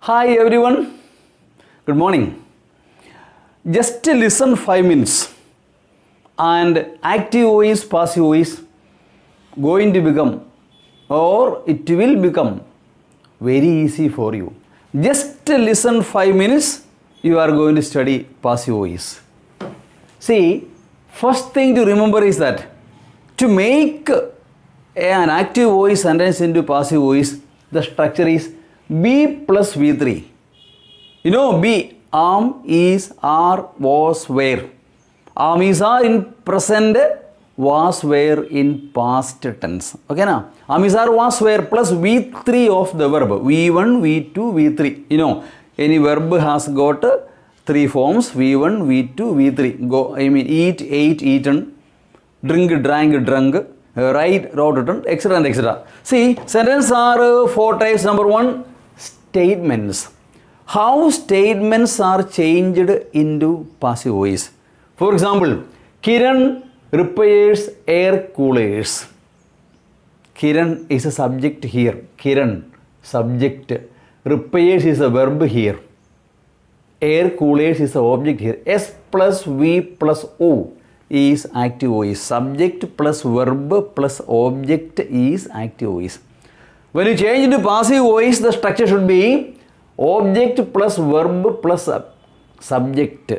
Hi everyone, good morning. Just listen 5 minutes and active voice, passive voice going to become or it will become very easy for you. Just listen 5 minutes, you are going to study passive voice. See, first thing to remember is that to make an active voice sentence into passive voice, the structure is be plus V3. You know be, am, is, are, was, were. Am, is, are in present, was, were in past tense. Okay now? Am, is, are, was, were plus V3 of the verb. V1, V2, V3. You know, any verb has got 3 forms. V1, V2, V3. Go, I mean eat, ate, eaten. Drink, drank, drunk. Write, wrote, written, etc. and etc. See, sentences are 4 types. Number 1, statements. How statements are changed into passive voice. For example, Kiran repairs air coolers. Kiran is a subject here. Kiran, subject. Repairs is a verb here. Air coolers is a object here. S plus V plus O is active voice. Subject plus verb plus object is active voice. When you change into passive voice, the structure should be object plus verb plus subject.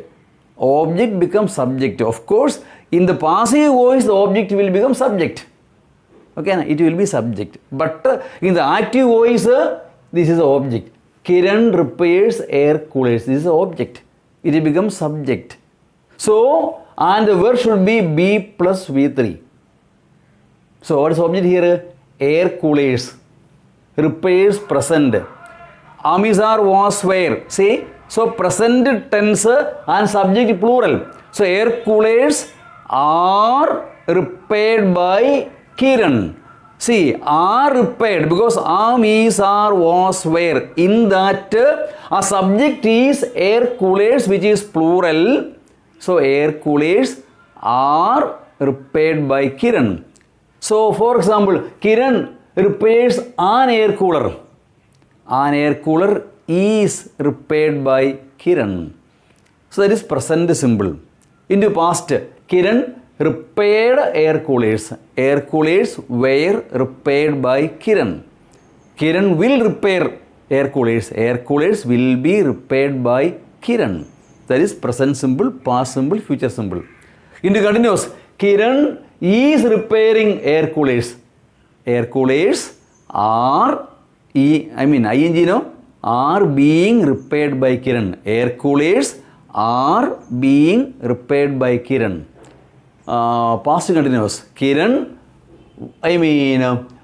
Object becomes subject. Of course, in the passive voice, the object will become subject. Okay, it will be subject. But in the active voice, this is the object. Kiran repairs air coolers. This is the object. It becomes subject. So, and the verb should be B plus V3. So, what is object here? Air coolers. Repairs present. Am, is, are, was, were. See? So, present tense and subject plural. So, air coolers are repaired by Kiran. See, are repaired because am, is, are, was, were. In that, a subject is air coolers, which is plural. So, air coolers are repaired by Kiran. So, for example, Kiran repairs an air cooler. An air cooler is repaired by Kiran. So, that is present simple. Into past, Kiran repaired air coolers. Air coolers were repaired by Kiran. Kiran will repair air coolers. Air coolers will be repaired by Kiran. That is present simple, past simple, future simple. Into continuous, Kiran is repairing air coolers. Air coolers are, ing no, are being repaired by Kiran. Air coolers are being repaired by Kiran. Past continuous, Kiran,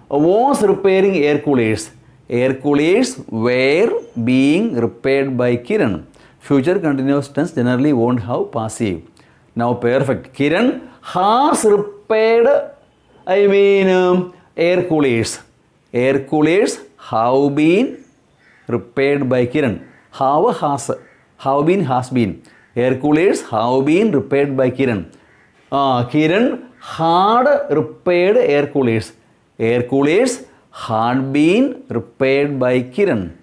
was repairing air coolers. Air coolers were being repaired by Kiran. Future continuous tense generally won't have passive. Now perfect. Kiran has repaired, air coolers. Air coolers have been repaired by Kiran. Have been, has been. Air coolers have been repaired by Kiran. Kiran had repaired air coolers. Air coolers had been repaired by Kiran.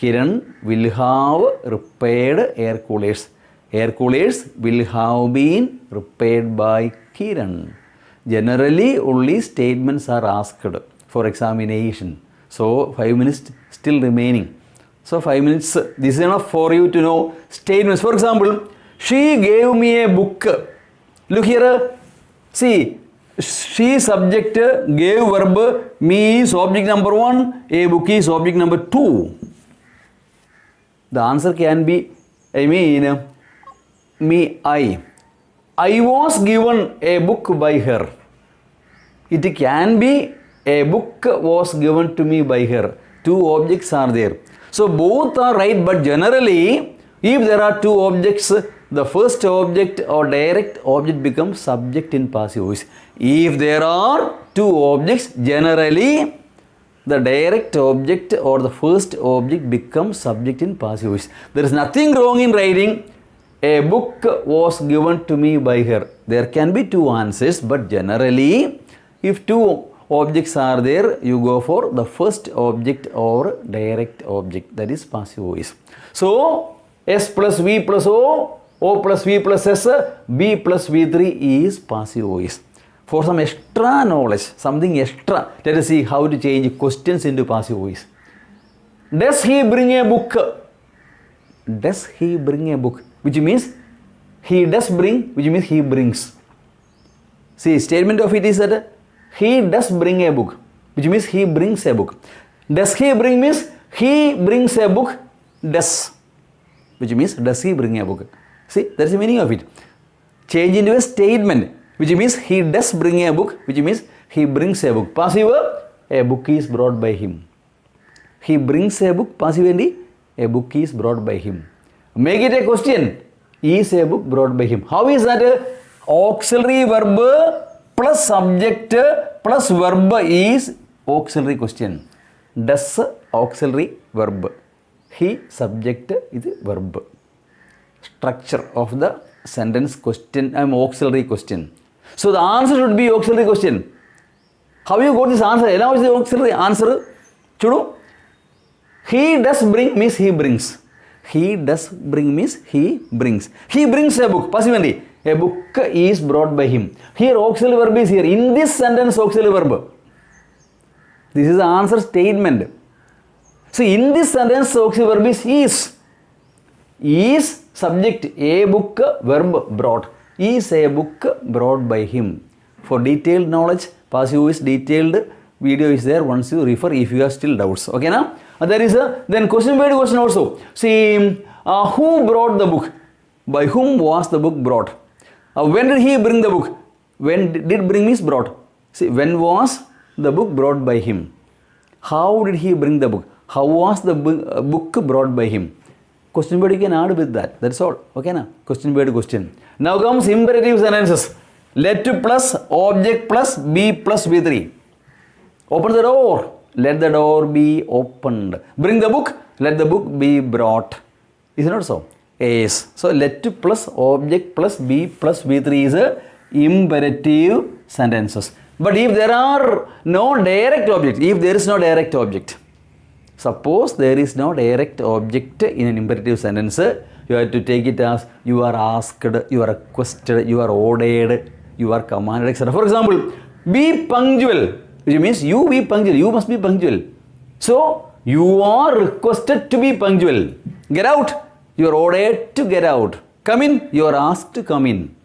Kiran will have repaired air coolers. Air coolers will have been repaired by Kiran. Generally, only statements are asked for examination. So, 5 minutes still remaining. So, 5 minutes, this is enough for you to know statements. For example, she gave me a book. Look here, see, she subject, gave verb, me is object number 1, a book is object number 2. The answer can be, me, I. I was given a book by her. It can be a book was given to me by her. 2 objects are there. So both are right, but generally, if there are 2 objects, the first object or direct object becomes subject in passive voice. If there are 2 objects, generally, the direct object or the first object becomes subject in passive voice. There is nothing wrong in writing a book was given to me by her. There can be 2 answers, but generally, if 2 objects are there, you go for the first object or direct object, that is passive voice. So S plus V plus O plus V plus S, B plus V3 is passive voice. For some extra knowledge, something extra, let us see how to change questions into passive voice. Does he bring a book? Does he bring a book? Which means he does bring, which means he brings. See, statement of it is that he does bring a book, which means he brings a book. Does he bring means he brings a book, does, which means does he bring a book. See, that is the meaning of it. Change into a statement, which means he does bring a book, which means he brings a book. Passive, a book is brought by him. He brings a book, passive and a book is brought by him. Make it a question. Is a book brought by him? How is that? Auxiliary verb plus subject plus verb is auxiliary question. Does auxiliary verb. He subject is verb. Structure of the sentence question, auxiliary question. So the answer should be auxiliary question. How you got this answer? Now is the auxiliary answer. Chudu? He does bring means he brings. He does bring means he brings. He brings a book. Passively, a book is brought by him. Here auxiliary verb is here. In this sentence auxiliary verb. This is the answer statement. See, in this sentence auxiliary verb is is. Is subject, a book, verb brought. Is a book brought by him. For detailed knowledge, passive voice detailed video is there once you refer if you have still doubts. Okay now? There is a then question by question also. See, who brought the book? By whom was the book brought? When did he bring the book? When did bring means brought. See, when was the book brought by him? How did he bring the book? How was the book brought by him? Question word you can add with that. That's all. Okay na? Question word question. Now comes imperative sentences. Let plus object plus be plus V3. Open the door. Let the door be opened. Bring the book. Let the book be brought. Is it not so? Yes. So let plus object plus be plus V3 is a imperative sentences. But if there are no direct object, if there is no direct object, suppose there is no direct object in an imperative sentence, you have to take it as you are asked, you are requested, you are ordered, you are commanded, etc. For example, be punctual, which means you be punctual, you must be punctual. So, you are requested to be punctual. Get out, you are ordered to get out. Come in, you are asked to come in.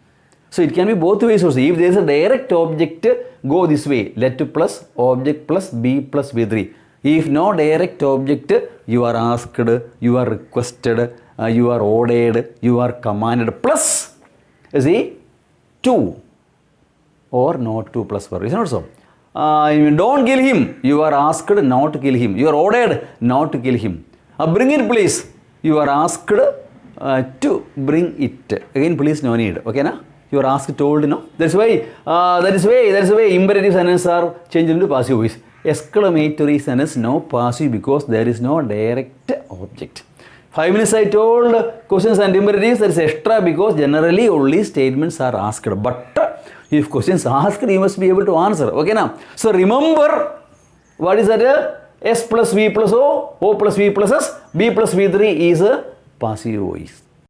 So, it can be both ways also. If there is a direct object, go this way. Let plus object plus be plus V3. If no direct object, you are asked, you are requested, you are ordered, you are commanded, plus, see, to or not to plus verb. Is it not so? Don't kill him, you are asked not to kill him. You are ordered not to kill him. Bring it please, you are asked to bring it. Again, please, no need. Okay, na? You are asked, told, no? That's why imperative sentences are changed into passive voice. Exclamatory sentence, no passive because there is no direct object. 5 minutes I told questions and imperatives, there is extra because generally only statements are asked. But if questions are asked, you must be able to answer. Okay now? So remember, what is that? S plus V plus O plus V plus S, B plus V3 is a passive voice.